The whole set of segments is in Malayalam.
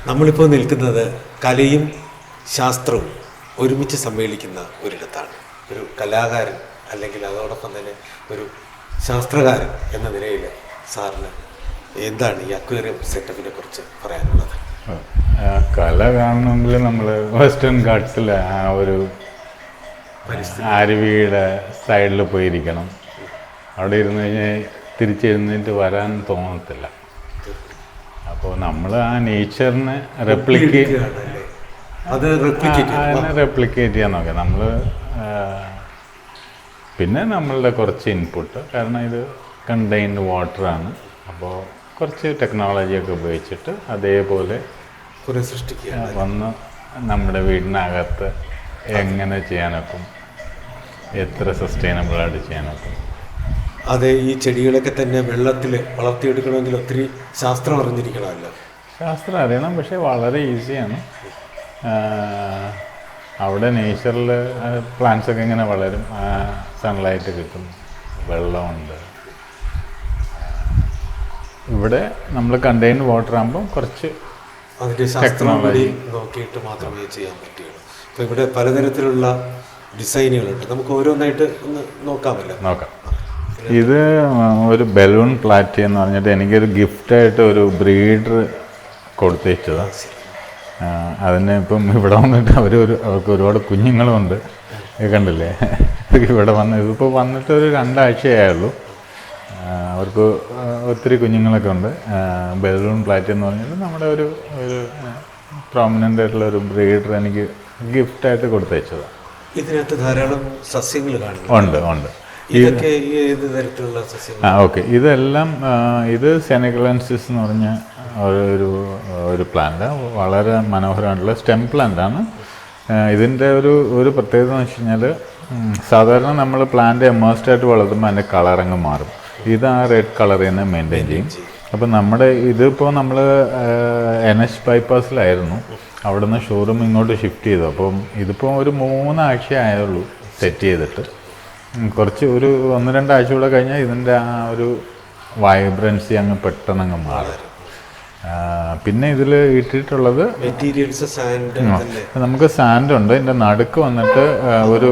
നമ്മളിപ്പോൾ നിൽക്കുന്നത് കലയും ശാസ്ത്രവും ഒരുമിച്ച് സമ്മേളിക്കുന്ന ഒരിടത്താണ്. ഒരു കലാകാരൻ അല്ലെങ്കിൽ അതോടൊപ്പം തന്നെ ഒരു ശാസ്ത്രകാരൻ എന്ന നിലയിൽ സാറിന് എന്താണ് ഈ അക്വേറിയം സെറ്റപ്പിനെ കുറിച്ച് പറയാനുള്ളത്? കല കാണണമെങ്കിൽ നമ്മൾ വെസ്റ്റേൺ ഗാട്ട്സിലെ ആ ഒരു അരുവിയുടെ സൈഡിൽ പോയിരിക്കണം. അവിടെ ഇരുന്ന് കഴിഞ്ഞാൽ തിരിച്ചെഴുന്നേറ്റ് വരാൻ തോന്നത്തില്ല. അപ്പോൾ നമ്മൾ ആ നേച്ചറിനെ റെപ്ലിക്കേറ്റ് ചെയ്യാൻ നോക്കാം നമ്മൾ. പിന്നെ നമ്മളുടെ കുറച്ച് ഇൻപുട്ട്, കാരണം ഇത് കണ്ടെയ്ൻഡ് വാട്ടറാണ്. അപ്പോൾ കുറച്ച് ടെക്നോളജിയൊക്കെ ഉപയോഗിച്ചിട്ട് അതേപോലെ വന്ന് നമ്മുടെ വീടിനകത്ത് എങ്ങനെ ചെയ്യാനൊക്കും, എത്ര സസ്റ്റൈനബിളായിട്ട് ചെയ്യാനൊക്കും. അതെ, ഈ ചെടികളൊക്കെ തന്നെ വെള്ളത്തിൽ വളർത്തിയെടുക്കണമെങ്കിൽ ഒത്തിരി ശാസ്ത്രം അറിഞ്ഞിരിക്കണമല്ലോ. ശാസ്ത്രം അറിയണം, പക്ഷേ വളരെ ഈസിയാണ്. അവിടെ നേച്ചറിൽ പ്ലാന്റ്സൊക്കെ ഇങ്ങനെ വളരും, സൺലൈറ്റ് കിട്ടും, വെള്ളമുണ്ട്. ഇവിടെ നമ്മൾ കണ്ടെയ്ൻഡ് വാട്ടർ ആകുമ്പോൾ കുറച്ച് അതിൻ്റെ ടെക്നോളജി നോക്കിയിട്ട് മാത്രമേ ചെയ്യാൻ പറ്റുകയുള്ളൂ. അപ്പോൾ ഇവിടെ പലതരത്തിലുള്ള ഡിസൈനുകളുണ്ട്, നമുക്ക് ഓരോന്നായിട്ട് ഒന്ന് നോക്കാമല്ലോ. നോക്കാം. ഇത് ഒരു ബലൂൺ പ്ലാറ്റി എന്ന് പറഞ്ഞിട്ട് എനിക്കൊരു ഗിഫ്റ്റായിട്ട് ഒരു ബ്രീഡർ കൊടുത്തേച്ചതാണ്. അതിന് ഇപ്പം ഇവിടെ വന്നിട്ട് അവർക്ക് ഒരുപാട് കുഞ്ഞുങ്ങളുമുണ്ട്, കണ്ടില്ലേ ഇവിടെ വന്ന്. ഇതിപ്പോൾ വന്നിട്ട് ഒരു 2 ആഴ്ചയായുള്ളൂ. അവർക്ക് ഒത്തിരി കുഞ്ഞുങ്ങളൊക്കെ ഉണ്ട്. ബലൂൺ പ്ലാറ്റി എന്ന് പറഞ്ഞിട്ട് നമ്മുടെ ഒരു പ്രോമിനൻ്റ് ആയിട്ടുള്ള ഒരു ബ്രീഡർ എനിക്ക് ഗിഫ്റ്റായിട്ട് കൊടുത്തേച്ചതാണ്. ഇതിനകത്ത് ധാരാളം സസ്യങ്ങൾ ഉണ്ട്. ഇതൊക്കെ ഏത് തരത്തിലുള്ള സസ്യങ്ങൾ? ഓക്കെ, ഇതെല്ലാം ഇത് സെനഗലൻസിസ് എന്ന് പറഞ്ഞ ഒരു പ്ലാന്റ്, വളരെ മനോഹരമായിട്ടുള്ള സ്റ്റെം പ്ലാന്റാണ്. ഇതിൻ്റെ ഒരു പ്രത്യേകത എന്ന് വെച്ച് കഴിഞ്ഞാൽ, സാധാരണ നമ്മൾ പ്ലാന്റ് എമേഴ്സ്ഡായിട്ട് വളർത്തുമ്പോൾ അതിൻ്റെ കളറങ്ങ് മാറും. ഇത് ആ റെഡ് കളർ തന്നെ മെയിൻറ്റെയിൻ ചെയ്യും. അപ്പം ഇതിപ്പോൾ നമ്മൾ NH ബൈപ്പാസിലായിരുന്നു, അവിടെ നിന്ന് ഷോറൂം ഇങ്ങോട്ട് ഷിഫ്റ്റ് ചെയ്തു. അപ്പം ഇതിപ്പോൾ ഒരു 3 ആഴ്ച ആയുള്ളൂ സെറ്റ് ചെയ്തിട്ട്. കുറച്ച് ഒരു 1-2 ആഴ്ച കൂടെ കഴിഞ്ഞാൽ ഇതിൻ്റെ ആ ഒരു വൈബ്രൻസി അങ്ങ് പെട്ടെന്ന് മാറും. പിന്നെ ഇതിൽ ഇട്ടിട്ടുള്ളത് മെറ്റീരിയൽസ് നമുക്ക് സാൻഡുണ്ട്. ഇതിൻ്റെ നടുക്ക് വന്നിട്ട് ഒരു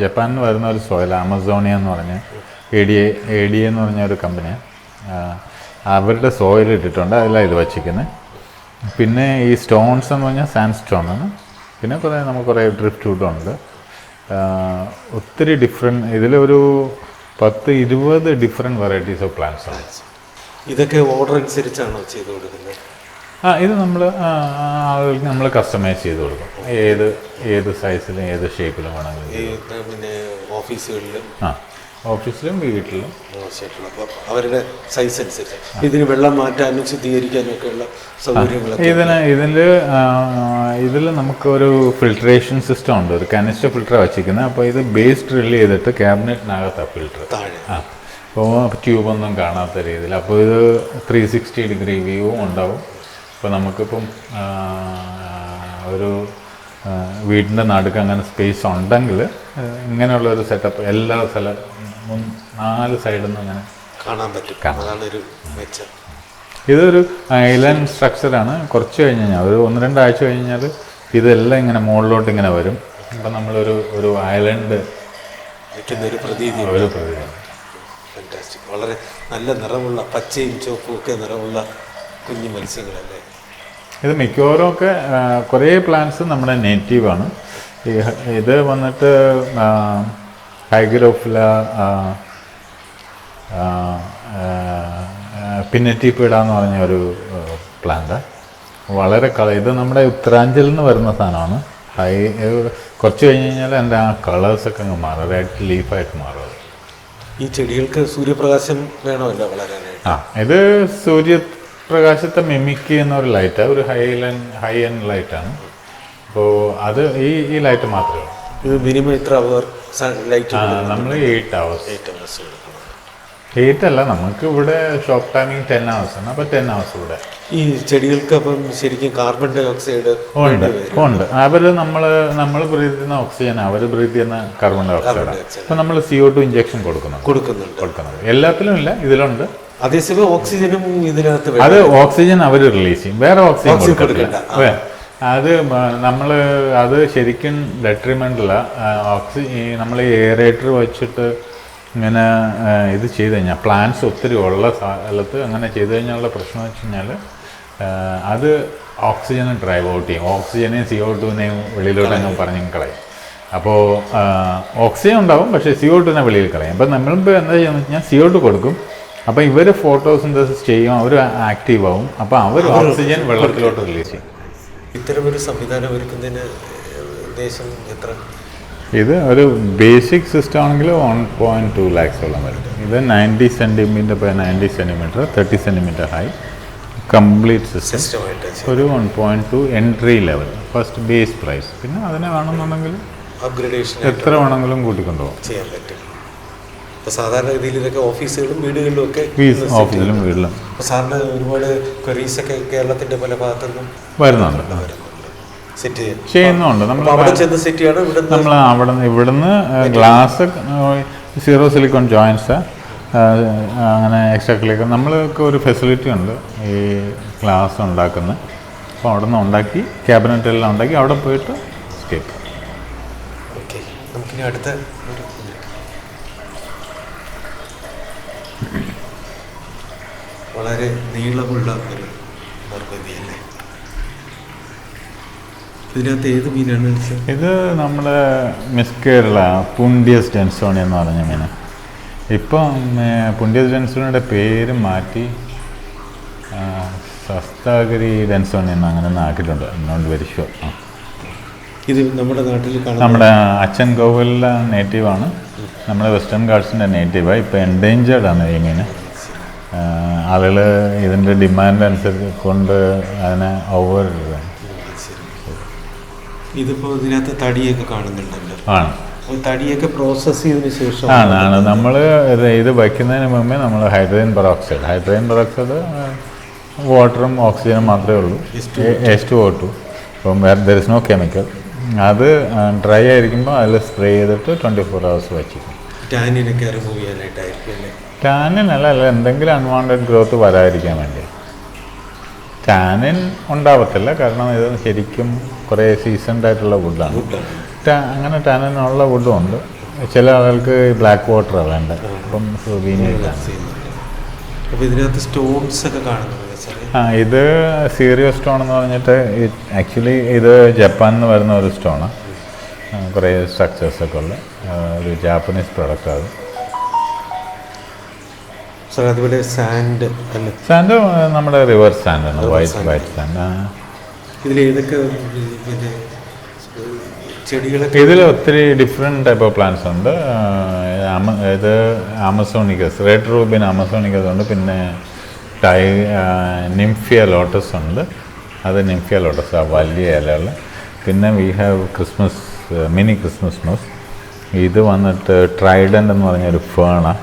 ജപ്പാനിൽ വരുന്ന ഒരു സോയിൽ, ആമസോണിയ എന്ന് പറഞ്ഞ ADA എന്ന് പറഞ്ഞ ഒരു കമ്പനി, അവരുടെ സോയിൽ ഇട്ടിട്ടുണ്ട്. അതിലാണ് ഇത് വച്ചിരിക്കുന്നത്. പിന്നെ ഈ സ്റ്റോൺസ് എന്ന് പറഞ്ഞാൽ സാൻഡ് സ്റ്റോണാണ്. പിന്നെ നമുക്ക് കുറേ ഡ്രിഫ്റ്റ് വുഡുണ്ട്. ഒത്തിരി ഡിഫറെൻറ്റ്, ഇതിലൊരു 10-20 ഡിഫറെൻറ്റ് വെറൈറ്റീസ് ഓഫ് പ്ലാന്റ്സ് ആണ്. ഇതൊക്കെ ഓർഡർ അനുസരിച്ചാണോ ചെയ്ത് കൊടുക്കുന്നത്? ഇത് ആളുകൾക്ക് നമ്മൾ കസ്റ്റമൈസ് ചെയ്ത് കൊടുക്കും. ഏത് സൈസിലും ഏത് ഷേപ്പിലും വേണമെങ്കിലും. പിന്നെ ഓഫീസിലും വീട്ടിലും അവരുടെ സൈസ് അനുസരിച്ച് ഇതിന് വെള്ളം മാറ്റാനും ശുദ്ധീകരിക്കാനും ഒക്കെയുള്ള സൗകര്യങ്ങൾ. ഇതിൽ നമുക്കൊരു ഫിൽട്രേഷൻ സിസ്റ്റം ഉണ്ട്. ഒരു കനിസ്റ്റർ ഫിൽറ്റർ വെച്ചിരിക്കുന്നത്. അപ്പോൾ ഇത് ബേസ് ഡ്രിൽ ചെയ്തിട്ട് ക്യാബിനറ്റിനകത്താണ് ഫിൽറ്റർ താഴെ. അപ്പോൾ ട്യൂബൊന്നും കാണാത്ത രീതിയിൽ. അപ്പോൾ ഇത് 360 ഡിഗ്രി വ്യൂവും ഉണ്ടാവും. അപ്പോൾ നമുക്കിപ്പം ഒരു വീടിൻ്റെ നടുക്ക് അങ്ങനെ സ്പേസ് ഉണ്ടെങ്കിൽ ഇങ്ങനെയുള്ളൊരു സെറ്റപ്പ് എല്ലാ 4 സൈഡിൽ നിന്ന് അങ്ങനെ കാണാൻ പറ്റും. അതാണൊരു മെച്ചം. ഇതൊരു ഐലൻഡ് സ്ട്രക്ചറാണ്. കുറച്ച് കഴിഞ്ഞ് കഴിഞ്ഞാൽ ഒരു 1-2 ആഴ്ച കഴിഞ്ഞാൽ ഇതെല്ലാം ഇങ്ങനെ മുകളിലോട്ട് ഇങ്ങനെ വരും. അപ്പം നമ്മളൊരു ഐലൻഡ് ഒരു പ്രതീതി. ഫാന്റാസ്റ്റിക്. വളരെ നല്ല നിറമുള്ള പച്ചയും ചുവപ്പും ഒക്കെ നിറമുള്ള കുഞ്ഞു മത്സ്യങ്ങളല്ലേ. ഇത് മിക്കവാറും ഒക്കെ കുറേ പ്ലാന്റ്സ് നമ്മുടെ നേറ്റീവാണ്. ഇത് വന്നിട്ട് ഹൈഗ്രോഫില, പിന്നറ്റിപ്പിഡ എന്ന് പറഞ്ഞ ഒരു പ്ലാന്റ്. വളരെ ഇത് നമ്മുടെ ഉത്തരാഞ്ചലിൽ നിന്ന് വരുന്ന സാധനമാണ്. കുറച്ച് കഴിഞ്ഞ് കഴിഞ്ഞാൽ എൻ്റെ ആ കളേഴ്സൊക്കെ അങ്ങ് മാറും, റെഡ് ലീഫായിട്ട് മാറും. ഈ ചെടികൾക്ക് സൂര്യപ്രകാശം വേണമല്ലോ വളരാനായിട്ട്. ഇത് സൂര്യപ്രകാശത്തെ മിമിക് ചെയ്യുന്ന ഒരു ലൈറ്റാണ്, ഒരു ഹൈ എൻഡ് ലൈറ്റാണ്. അപ്പോൾ അത് ഈ ലൈറ്റ് മാത്രമേ ഉള്ളൂ. ഇത് മിനിമം എത്ര അവർ ലൈറ്റ്? നമ്മൾ 8 hours. 8 അല്ല, നമുക്ക് ഇവിടെ ഷോപ്പ് ടൈമിങ് 10 hours ആണ്. അപ്പോൾ 10 hours ഇവിടെ. ഈ ചെടികൾക്ക് അപ്പം ശരിക്കും കാർബൺ ഡൈ ഓക്സൈഡ് ഉണ്ട്. അവർ നമ്മൾ ബ്രീത്ത് ചെയ്യുന്ന ഓക്സിജൻ, അവർ ബ്രീത്ത് ചെയ്യുന്ന കാർബൺ ഡൈ ഓക്സൈഡ്. അപ്പോൾ നമ്മൾ CO2 ഇഞ്ചക്ഷൻ കൊടുക്കുന്നുണ്ട്. എല്ലാത്തിലും ഇല്ല, ഇതിലുണ്ട്. അതേസമയം ഓക്സിജനും ഇതിനകത്ത് അത് ഓക്സിജൻ അവർ റിലീസ് ചെയ്യും, വേറെ ഓക്സിജൻ ഓക്സിജൻ കൊടുക്കത്തില്ല. കൊടുക്കണ്ട. അത് നമ്മൾ അത് ശരിക്കും ഡെട്രിമെൻ്റല്ല. നമ്മൾ ഈ എയറേറ്റർ വെച്ചിട്ട് ഇങ്ങനെ ഇത് ചെയ്ത് കഴിഞ്ഞാൽ പ്ലാന്റ്സ് ഒത്തിരി ഉള്ള സ്ഥലത്ത് അങ്ങനെ ചെയ്ത് കഴിഞ്ഞാലുള്ള പ്രശ്നം എന്ന് വെച്ച് കഴിഞ്ഞാൽ അത് ഓക്സിജനെ ഡ്രൈവ് ഔട്ട് ചെയ്യും, ഓക്സിജനെയും CO2നെയും വെളിയിലോട്ട് അങ്ങ് പറഞ്ഞു കളയും. അപ്പോൾ ഓക്സിജൻ ഉണ്ടാവും, പക്ഷേ CO2നെ വെളിയിൽ കളയും. അപ്പോൾ നമ്മളിപ്പോൾ എന്താ ചെയ്യുന്നത് വെച്ച് കഴിഞ്ഞാൽ CO2 കൊടുക്കും. അപ്പോൾ ഇവർ ഫോട്ടോസിന്തസിസ് ചെയ്യും, അവർ ആക്റ്റീവ് ആവും, അപ്പോൾ അവർ ഓക്സിജൻ വെള്ളത്തിലോട്ട് റിലീസ് ചെയ്യും. ഇത്തരമൊരു സംവിധാനം ഒരുക്കുന്നതിന് ദേശം എത്ര? ഇത് ഒരു ബേസിക് സിസ്റ്റം ആണെങ്കിൽ 1.2 lakhs വരും. ഇത് 90 centimetre 90 centimetre 30 centimetre high complete system സിസ്റ്റമായിട്ട് ഒരു 1.2 entry level first base price. പിന്നെ അതിനെ വേണമെന്നുണ്ടെങ്കിൽ അപ്ഗ്രേഡേഷൻ എത്ര വേണമെങ്കിലും കൂട്ടിക്കൊണ്ടുപോകും, ചെയ്യാൻ പറ്റും. ഇപ്പോൾ സാധാരണ രീതിയിൽ ഇതൊക്കെ ഓഫീസുകളും വീടുകളിലും ഒക്കെ ഓഫീസിലും വീട്ടിലും. അപ്പോൾ സാറിന് ഒരുപാട് ക്വറീസൊക്കെ കേരളത്തിൻ്റെ പല ഭാഗത്തുനിന്നും വരുന്നുണ്ട്, സെറ്റ് ചെയ്യുന്നുണ്ട്. നമ്മൾ അവിടെ ചെന്ന് സെറ്റ് ചെയ്യണം. നമ്മൾ ഇവിടുന്ന് ഗ്ലാസ് 0 സിലിക്കോൺ ജോയിൻസ് അങ്ങനെ എക്സ്ട്രാ ക്ലിയർ നമ്മൾക്ക് ഒരു ഫെസിലിറ്റി ഉണ്ട് ഈ ഗ്ലാസ് ഉണ്ടാക്കുന്നത്. അപ്പോൾ അവിടെ നിന്ന് ഉണ്ടാക്കി ക്യാബിനറ്റ് എല്ലാം ഉണ്ടാക്കി അവിടെ പോയിട്ട് സ്കേപ്പ്. ഓക്കെ, നമുക്കിനി അടുത്ത ഒരു വളരെ നീളമുള്ള ഒരു നിർമ്മിതിയല്ലേ. ഇതിനകത്ത് ഏത് മീനാണ്? ഇത് നമ്മുടെ മിസ് കേരള പുണ്ടിയസ് ഡെൻസോണി എന്ന് പറഞ്ഞ മീൻ. ഇപ്പം പുണ്ടിയസ് ഡെൻസോണിയുടെ പേര് മാറ്റി സസ്താഗിരി ഡെൻസോണി എന്ന് അങ്ങനെ ഒന്ന് ആക്കിയിട്ടുണ്ട്. Not very sure. ഇത് നമ്മുടെ നാട്ടിൽ നമ്മുടെ അച്ഛൻ കോവിലിലെ നേറ്റീവാണ്, നമ്മുടെ വെസ്റ്റേൺ ഗാർഡ്സിൻ്റെ നേറ്റീവാണ്. ഇപ്പോൾ എൻഡേഞ്ചേർഡ് ആണ് ഈ മീൻ. ആളുകൾ ഇതിൻ്റെ ഡിമാൻഡ് അനുസരിച്ച് കൊണ്ട് അതിനെ ഓവർ ഇതിപ്പോൾ ഇതിനകത്ത് തടിയൊക്കെ കാണുന്നുണ്ടല്ലോ. ആണ്, തടിയൊക്കെ പ്രോസസ്സ് ചെയ്തതിന് ശേഷം ആണ് നമ്മൾ ഇത് വയ്ക്കുന്നതിന് മുമ്പേ നമ്മൾ ഹൈഡ്രജൻ പെറോക്സൈഡ് വാട്ടറും ഓക്സിജനും മാത്രമേ ഉള്ളൂ, H2O2. അപ്പം ദർ ഇസ് നോ കെമിക്കൽ. അത് ഡ്രൈ ആയിരിക്കുമ്പോൾ അതിൽ സ്പ്രേ ചെയ്തിട്ട് 24 hours വച്ചിരിക്കും. ടാനിനൊക്കെ റിമൂവ് ചെയ്യാനായിട്ടായിരിക്കും അല്ലേ? ടാനിനല്ല, എന്തെങ്കിലും അൺവാണ്ടഡ് ഗ്രോത്ത് വരാതിരിക്കാൻ വേണ്ടി. ടാനിൻ ഉണ്ടാവത്തില്ല, കാരണം ഇത് ശരിക്കും കുറേ സീസൺഡ് ആയിട്ടുള്ള വുഡാണ്. അങ്ങനെ ടാനിനുള്ള വുഡും ഉണ്ട്. ചില ആളുകൾക്ക് ബ്ലാക്ക് വാട്ടറാണ് വേണ്ടത്. അപ്പം അപ്പോൾ ഇതിനകത്ത് സ്റ്റോൺസ് ഒക്കെ കാണുന്നുണ്ട്. ഇത് സീരിയോ സ്റ്റോൺ എന്ന് പറഞ്ഞിട്ട് ആക്ച്വലി ഇത് ജപ്പാനിൽ നിന്ന് വരുന്ന ഒരു സ്റ്റോണാണ്. കുറേ സ്ട്രക്ചേഴ്സൊക്കെ ഉള്ള ഒരു ജാപ്പനീസ് പ്രൊഡക്റ്റാണ്. അതുപോലെ സാൻഡ് അല്ലേ? സാൻഡ് നമ്മുടെ റിവർ സാൻഡാണ്, വൈറ്റ് സാൻഡ്. ഇതിൽ ഏതൊക്കെ ചെടികളൊക്കെ? ഇതിൽ ഒത്തിരി ഡിഫറെൻറ്റ് ടൈപ്പ് ഓഫ് പ്ലാന്റ്സ് ഉണ്ട്. ഇത് ആമസോണിക്കസ്, റെഡ് റൂബിൻ ആമസോണിക്കസ് ഉണ്ട്. പിന്നെ നിംഫിയ ലോട്ടസ് ഉണ്ട്. അത് നിംഫിയ ലോട്ടസ് ആ വലിയ ഇലകൾ. പിന്നെ we have Christmas mini Christmas moss. ഇത് വന്നിട്ട് ട്രൈഡൻ്റ് എന്ന് പറഞ്ഞൊരു ഫേണാണ്.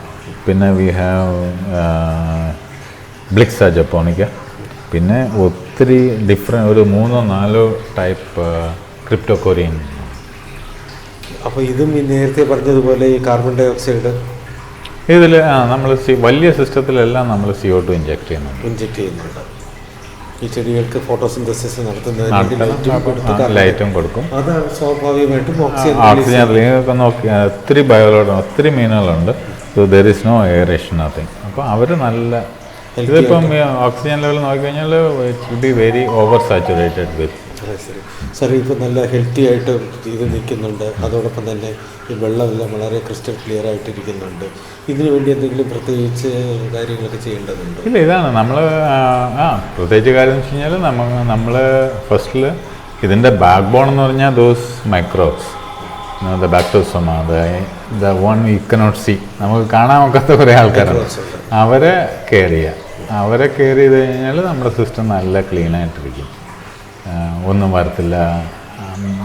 പിന്നെ വി ഹാവ് ബ്ലിക്സ ജപ്പോണിക്ക. പിന്നെ ഒത്തിരി ഡിഫറെൻ്റ് ഒരു 3-4 ടൈപ്പ് ക്രിപ്റ്റോകൊറിയൻ. അപ്പോൾ ഇതും നേരത്തെ പറഞ്ഞതുപോലെ ഈ കാർബൺ ഡൈ ഓക്സൈഡ് ഇതിൽ നമ്മൾ വലിയ സിസ്റ്റത്തിലെല്ലാം നമ്മൾ CO2 ഇഞ്ചെക്ട് ചെയ്യുന്നുണ്ട്. ഈ ചെടികൾക്ക് ഫോട്ടോസിന്തസിസ് നടത്തുന്നതിന് ലൈറ്റും കൊടുക്കും. അത് സ്വാഭാവികമായിട്ടും ഓക്സിജൻ റിലീസൊക്കെ നോക്കി ഒത്തിരി ഒത്തിരി മീനുകളുണ്ട്. So there is no aeration nothing. അപ്പോൾ അവർ നല്ല ഇതിപ്പം ഓക്സിജൻ ലെവൽ നോക്കിക്കഴിഞ്ഞാൽ it will be very over saturated with. Sir ഇപ്പോൾ നല്ല ഹെൽത്തി ആയിട്ട് ഇത് നിൽക്കുന്നുണ്ട്. അതോടൊപ്പം തന്നെ ഈ വെള്ളമെല്ലാം വളരെ ക്രിസ്റ്റൽ ക്ലിയർ ആയിട്ടിരിക്കുന്നുണ്ട്. ഇതിനു വേണ്ടി എന്തെങ്കിലും പ്രത്യേകിച്ച് കാര്യങ്ങളൊക്കെ ചെയ്യേണ്ടതുണ്ട്? ഇല്ല, ഇതാണ് നമ്മൾ പ്രത്യേകിച്ച് കാര്യം എന്ന് വെച്ച് കഴിഞ്ഞാൽ നമ്മൾ ഫസ്റ്റിൽ ഇതിൻ്റെ ബാക്ക് ബോൺ എന്ന് പറഞ്ഞാൽ ദോസ് മൈക്രോബ്സ്, ദ ബാക്ടോസോമ, the one you cannot see, നമുക്ക് കാണാൻ ഒക്കാത്ത കുറേ ആൾക്കാരുണ്ട്. അവരെ കെയർ ചെയ്യുക. അവരെ കെയർ ചെയ്ത് കഴിഞ്ഞാൽ നമ്മുടെ സിസ്റ്റം നല്ല ക്ലീനായിട്ടിരിക്കും. ഒന്നും വരത്തില്ല.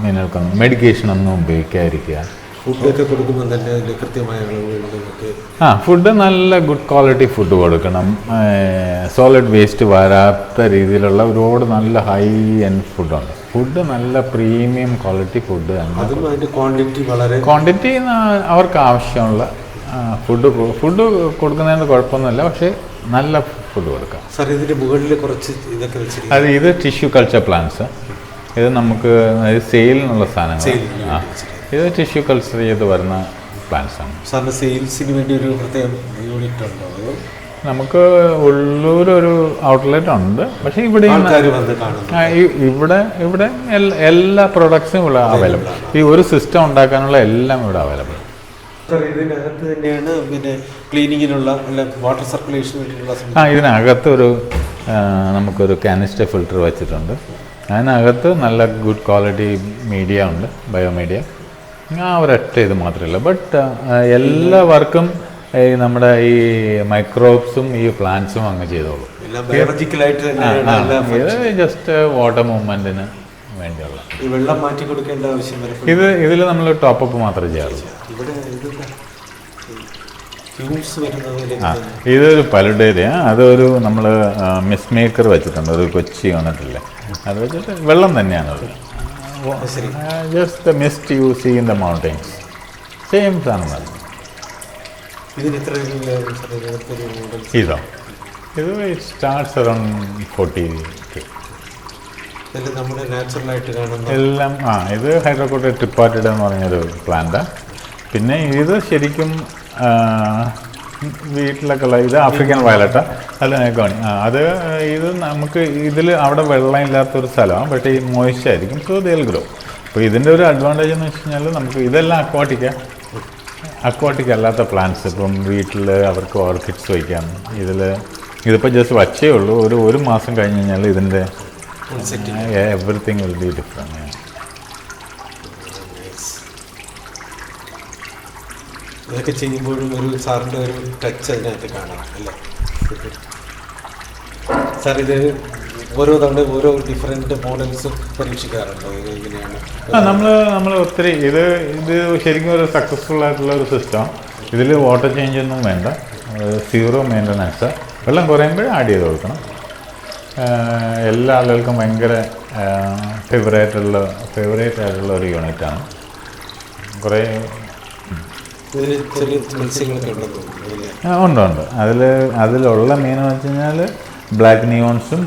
മിനറൽക്കൊന്നും മെഡിക്കേഷനൊന്നും ഉപയോഗിക്കാതിരിക്കുക. ഫുഡൊക്കെ കൊടുക്കുമ്പോൾ തന്നെ അതിൻ്റെ കൃത്യമായ ഫുഡ് നല്ല ഗുഡ് ക്വാളിറ്റി ഫുഡ് കൊടുക്കണം. സോളിഡ് വേസ്റ്റ് വരാത്ത രീതിയിലുള്ള ഒരുപാട് നല്ല ഹൈ എൻഡ് ഫുഡുണ്ട്. ഫുഡ് നല്ല പ്രീമിയം ക്വാളിറ്റി ഫുഡ്. ക്വാണ്ടിറ്റി അവർക്ക് ആവശ്യമുള്ള ഫുഡ് കൊടുക്കുന്നതിന് കുഴപ്പമൊന്നുമില്ല. പക്ഷേ നല്ല ഫുഡ് കൊടുക്കാം. സാർ ഇതിൻ്റെ മുകളിൽ കുറച്ച് ഇതൊക്കെ വെച്ചിരിക്കും. അത് ഇത് ടിഷ്യൂ കൾച്ചർ പ്ലാന്റ്സ്. ഇത് നമുക്ക് സെയിലിനുള്ള സാധനങ്ങൾ. ഇത് ടിഷ്യൂ കൾച്ചർ ചെയ്ത് വരുന്ന പ്ലാന്റ്സ് ആണ്. സാറിന് സെയിൽസിന് വേണ്ടി ഒരു പ്രത്യേക യൂണിറ്റ് ഉണ്ടോ? നമുക്ക് ഉള്ളൂരൊരു ഔട്ട്ലെറ്റ് ഉണ്ട്, പക്ഷേ ഇവിടെ ഇവിടെ എല്ലാ പ്രൊഡക്ട്സും ഇവിടെ അവൈലബിൾ. ഈ ഒരു സിസ്റ്റം ഉണ്ടാക്കാനുള്ള എല്ലാം ഇവിടെ അവൈലബിൾ. സാർ ഇതിനകത്ത് തന്നെയാണ് പിന്നെ ക്ലീനിങ്ങിനുള്ള വാട്ടർ സർക്കുലേഷൻ വേണ്ടിയിട്ടുള്ള ഇതിനകത്ത് നമുക്കൊരു കാനിസ്റ്റർ ഫിൽറ്റർ വെച്ചിട്ടുണ്ട്. അതിനകത്ത് നല്ല ഗുഡ് ക്വാളിറ്റി മീഡിയ ഉണ്ട്, ബയോമീഡിയ. ഒരൊറ്റ ഇത് മാത്രമല്ല, ബട്ട് എല്ലാ വർക്കും നമ്മുടെ ഈ മൈക്രോബ്സും ഈ പ്ലാന്റ്സും അങ്ങ് ചെയ്തോളൂ. ഇത് ജസ്റ്റ് വാട്ടർ മൂവ്മെന്റിന് വേണ്ടിയുള്ള. വെള്ളം മാറ്റി കൊടുക്കേണ്ട ആവശ്യം ഇതിൽ നമ്മൾ ടോപ്പപ്പ് മാത്രമേ ചെയ്യാറുള്ളൂ. ഇതൊരു പലുടേരിയ. അതൊരു നമ്മൾ മിസ് മേക്കർ വെച്ചിട്ടുണ്ട്, ഒരു കൊച്ചി യൂണിറ്റില്ലേ, അത് വെച്ചിട്ട് വെള്ളം തന്നെയാണത്. Just mist you see in the mountains, same സാധനം. ഇതോ ഇത് സ്റ്റാർട്ട്സ് അറൗണ്ട് 40K. എല്ലാം ഇത് ഹൈഡ്രോകോട്ട ട്രിപ്പാറ്റിഡ് എന്ന് പറഞ്ഞൊരു പ്ലാന്റാണ്. പിന്നെ ഇത് ശരിക്കും വീട്ടിലൊക്കെ ഉള്ള ഇത് ആഫ്രിക്കൻ വയലറ്റാ, അല്ല ഗോണി. ഇത് നമുക്ക് ഇതിൽ അവിടെ വെള്ളം ഇല്ലാത്തൊരു സ്ഥലമാണ്, പക്ഷേ ഈ മോയ്സ്ചർ ആയിരിക്കും, സോ ദിൽ ഗ്രോ. അപ്പോൾ ഇതിൻ്റെ ഒരു അഡ്വാൻറ്റേജ് എന്ന് വെച്ച് കഴിഞ്ഞാൽ നമുക്ക് ഇതെല്ലാം അക്വാട്ടിക് അല്ലാത്ത പ്ലാന്റ്സ് ഇപ്പം വീട്ടിൽ അവർക്ക് ഓർക്കിഡ്സ് വയ്ക്കാം. ഇതിപ്പോൾ ജസ്റ്റ് വച്ചേ ഉള്ളൂ. ഒരു മാസം കഴിഞ്ഞ് കഴിഞ്ഞാൽ ഇതിൻ്റെ എവറിത്തിങ് വിൽ ബി ഡിഫറെൻറ്റ്. ഇതൊക്കെ ചെയ്യുമ്പോഴും ഒരു സാറിൻ്റെ ഒരു ടച്ച് അതിനകത്ത് കാണാം അല്ലേ സാർ? ഇത് ഓരോ തവണ ഓരോ ഡിഫറെൻറ്റ് മോഡൽസും പരീക്ഷിക്കാറുണ്ടോ? ഇത് എങ്ങനെയാണ്? നമ്മൾ ഒത്തിരി ഇത് ശരിക്കും ഒരു സക്സസ്ഫുൾ ആയിട്ടുള്ള ഒരു സിസ്റ്റം. ഇതിൽ വാട്ടർ ചേഞ്ച് ഒന്നും വേണ്ട, 0 മെയിൻ്റനൻസ്. വെള്ളം കുറയുമ്പോൾ ആഡ് ചെയ്ത് കൊടുക്കണം. എല്ലാ ആളുകൾക്കും ഭയങ്കര ഫേവറേറ്റ് ആയിട്ടുള്ള ഒരു യൂണിറ്റാണ്. കുറേ ഉണ്ട്. അതിലുള്ള മെയിൻ എന്ന് വെച്ച് കഴിഞ്ഞാൽ ബ്ലാക്ക് നിയോൺസും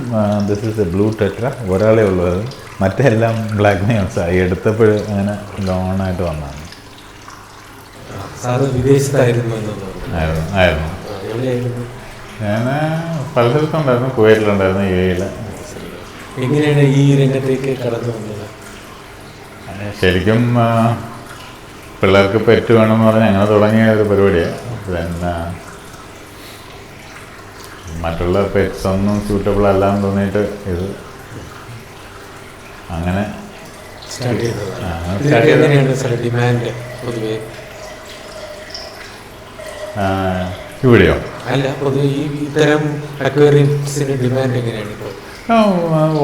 this is a blue tetra, ഒരാളേ ഉള്ളത്. മറ്റെല്ലാം ബ്ലാക്ക് നിയോൺസായി എടുത്തപ്പോൾ അങ്ങനെ ലോണായിട്ട് വന്നതാണ്. ആയിരുന്നു. ഞാൻ പല സ്ഥലത്തുണ്ടായിരുന്നു, കുവൈറ്റിലുണ്ടായിരുന്നു, UAE. എങ്ങനെയാണ് ഈ രംഗത്തേക്ക് കടന്നു വന്നത്? ശരിക്കും പിള്ളേർക്ക് പെറ്റ് വേണമെന്ന് പറഞ്ഞാൽ അങ്ങനെ തുടങ്ങിയ ഒരു പരിപാടിയാണ്. പിന്നെ മറ്റുള്ള പെറ്റ്സ് ഒന്നും സ്യൂട്ടബിൾ അല്ലാന്ന് തോന്നിയിട്ട് ഇത് അങ്ങനെ ഇവിടെയോ?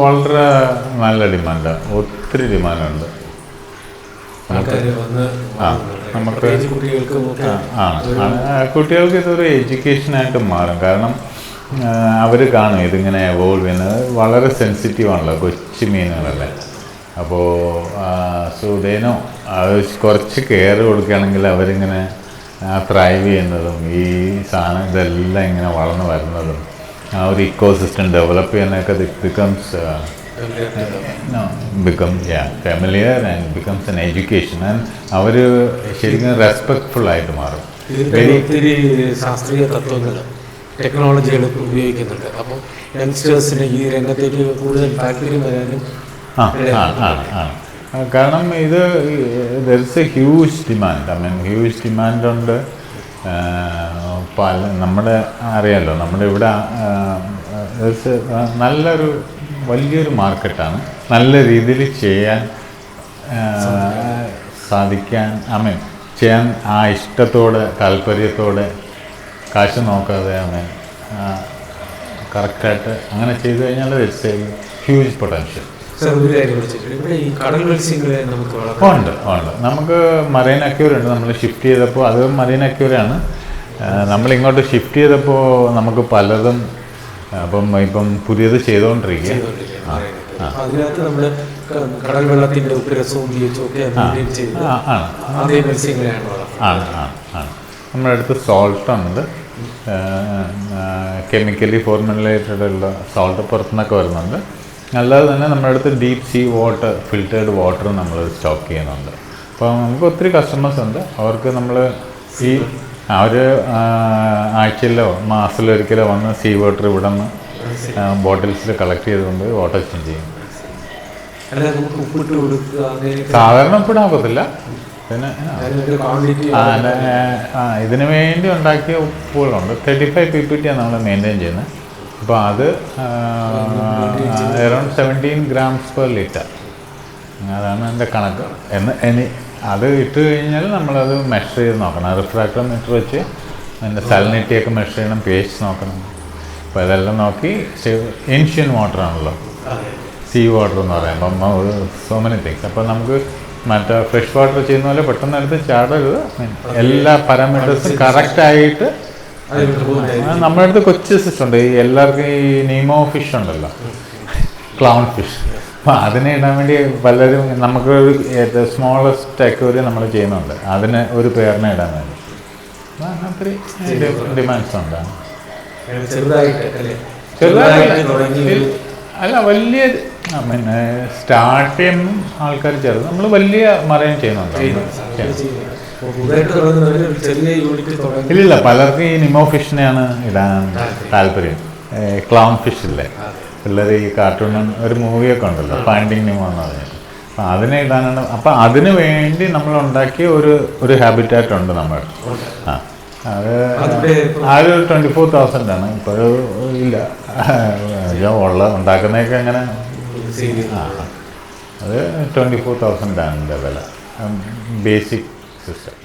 വളരെ നല്ല ഡിമാൻഡാണ്, ഒത്തിരി ഡിമാൻഡുണ്ട്. നമുക്ക് കുട്ടികൾക്ക് ഇതൊരു എഡ്യൂക്കേഷനായിട്ട് മാറും. കാരണം അവർ കാണും ഇതിങ്ങനെ എവോൾവ് ചെയ്യുന്നത്. വളരെ സെൻസിറ്റീവാണല്ലോ കൊച്ചു മീനുകളല്ലേ. അപ്പോൾ സുഡേനോ അത് കുറച്ച് കെയർ കൊടുക്കുകയാണെങ്കിൽ അവരിങ്ങനെ ത്രൈവ് ചെയ്യുന്നതും ഈ സാധനം ഇതെല്ലാം ഇങ്ങനെ വളർന്നു വരുന്നതും ആ ഒരു ഇക്കോ സിസ്റ്റം ഡെവലപ്പ് ചെയ്യാനൊക്കെ familiar and becomes an education. And അവർ ശരിക്കും റെസ്പെക്ട്ഫുൾ ആയിട്ട് മാറും. ഒത്തിരി ശാസ്ത്രീയ തത്വങ്ങൾ ടെക്നോളജികൾ ഉപയോഗിക്കുന്നുണ്ട്. അപ്പോൾ യങ്സ്റ്റേഴ്സിന് ഈ രംഗത്തേക്ക് കൂടുതൽ താല്പര്യം വരാനും കാരണം ഇത് there is a huge demand. Huge ഡിമാൻഡുണ്ട്. നമ്മുടെ അറിയാമല്ലോ, നമ്മുടെ ഇവിടെ വലിയൊരു മാർക്കറ്റാണ്. നല്ല രീതിയിൽ ചെയ്യാൻ സാധിക്കാൻ ചെയ്യാൻ ആ ഇഷ്ടത്തോടെ താല്പര്യത്തോടെ കാശ് നോക്കാതെ കറക്റ്റായിട്ട് അങ്ങനെ ചെയ്തു കഴിഞ്ഞാൽ ഇറ്റ്സ് എ ഹ്യൂജ് പൊട്ടൻഷ്യൽ. ഉണ്ട്. നമുക്ക് മറൈൻ അക്യൂറുണ്ട്. നമ്മൾ ഷിഫ്റ്റ് ചെയ്തപ്പോൾ അത് മറൈൻ അക്യൂറാണ്. നമ്മളിങ്ങോട്ട് ഷിഫ്റ്റ് ചെയ്തപ്പോൾ നമുക്ക് പലതും ഇപ്പം പുതിയത് ചെയ്തുകൊണ്ടിരിക്കുക. നമ്മുടെ അടുത്ത് സോൾട്ടുണ്ട്, കെമിക്കലി ഫോർമുലേറ്റഡ് ഉള്ള സോൾട്ട് പുറത്തുനിന്നൊക്കെ വരുന്നുണ്ട്. അല്ലാതെ തന്നെ നമ്മുടെ അടുത്ത് deep sea water, filtered water നമ്മൾ സ്റ്റോക്ക് ചെയ്യുന്നുണ്ട്. അപ്പോൾ നമുക്ക് ഒത്തിരി കസ്റ്റമേഴ്സ് ഉണ്ട്. അവർക്ക് നമ്മൾ ഈ അവർ ആഴ്ചയിലോ മാസത്തിലോ ഒരിക്കലോ വന്ന് സീ വാട്ടർ ഇവിടെ നിന്ന് ബോട്ടിൽസിൽ കളക്ട് ചെയ്തുകൊണ്ട് വാട്ടർ ചേഞ്ച് ചെയ്യും. സാധാരണ ഉപ്പിടാൻ ഒക്കത്തില്ല. പിന്നെ ഇതിനു വേണ്ടി ഉണ്ടാക്കിയ ഉപ്പുകളുണ്ട്. 35 PPT ആണ് നമ്മൾ മെയിൻറ്റെയിൻ ചെയ്യുന്നത്. അപ്പോൾ അത് അറൗണ്ട് 17 grams per liter. അതാണ് എൻ്റെ കണക്ക്. അത് ഇട്ട് കഴിഞ്ഞാൽ നമ്മളത് മെഷർ ചെയ്ത് നോക്കണം. റിഫ്രാക്ടോമീറ്റർ വെച്ച് അതിൻ്റെ സാലിനിറ്റിയൊക്കെ മെഷർ ചെയ്യണം, pH നോക്കണം. അപ്പോൾ ഇതെല്ലാം നോക്കി ഏൻഷ്യൻ വാട്ടറാണല്ലോ സീ വാട്ടർ എന്ന് പറയുമ്പം സോ മെനി തിങ്സ്. അപ്പോൾ നമുക്ക് മറ്റേ ഫ്രഷ് വാട്ടർ ചെയ്യുന്ന പോലെ പെട്ടെന്ന് എടുത്ത് ചാടരുത്. എല്ലാ പാരാമീറ്റേഴ്സും കറക്റ്റായിട്ട് നമ്മുടെ അടുത്ത് കൊച്ചു സിസ്റ്റം ഉണ്ട്. ഈ എല്ലാവർക്കും ഈ നീമോ ഫിഷ് ഉണ്ടല്ലോ, ക്ലൗൺ ഫിഷ്. അപ്പോൾ അതിനെ ഇടാൻ വേണ്ടി പലരും നമുക്കൊരു സ്മോളസ്റ്റ് അക്വേറിയം നമ്മൾ ചെയ്യുന്നുണ്ട്. അതിന് ഒരു പേരിനെ ഇടാൻ വേണ്ടി. ഒത്തിരി ഡിമാൻഡ്സ് ഉണ്ട്. ചെറുതായിട്ട് അല്ല, വലിയ പിന്നെ സ്റ്റാർട്ട് ചെയ്യുമ്പോൾ ആൾക്കാർ ചെറുത്, നമ്മൾ വലിയ മറയും ചെയ്യുന്നുണ്ട്. ഇല്ലില്ല, പലർക്കും ഈ നിമോ ഫിഷിനെയാണ് ഇടാൻ താല്പര്യം. ക്ലൗൺ ഫിഷ് ഇല്ലേ, പിള്ളേർ ഈ കാർട്ടൂണും ഒരു മൂവിയൊക്കെ ഉണ്ടല്ലോ, ഫൈൻഡിങ് നിമോ എന്ന് പറഞ്ഞാൽ. അപ്പം അതിനെ ഇടാനാണ്. അപ്പം അതിന് വേണ്ടി നമ്മൾ ഉണ്ടാക്കിയ ഒരു ഹാബിറ്റാറ്റ് ഉണ്ട് നമ്മൾ. അത് ഒരു 24,000 ആണ്. ഇപ്പോഴും ഇല്ല, ഉണ്ടാക്കുന്നതൊക്കെ അങ്ങനെ. അത് 24,000 ആണ് വില, ബേസിക് സിസ്റ്റം.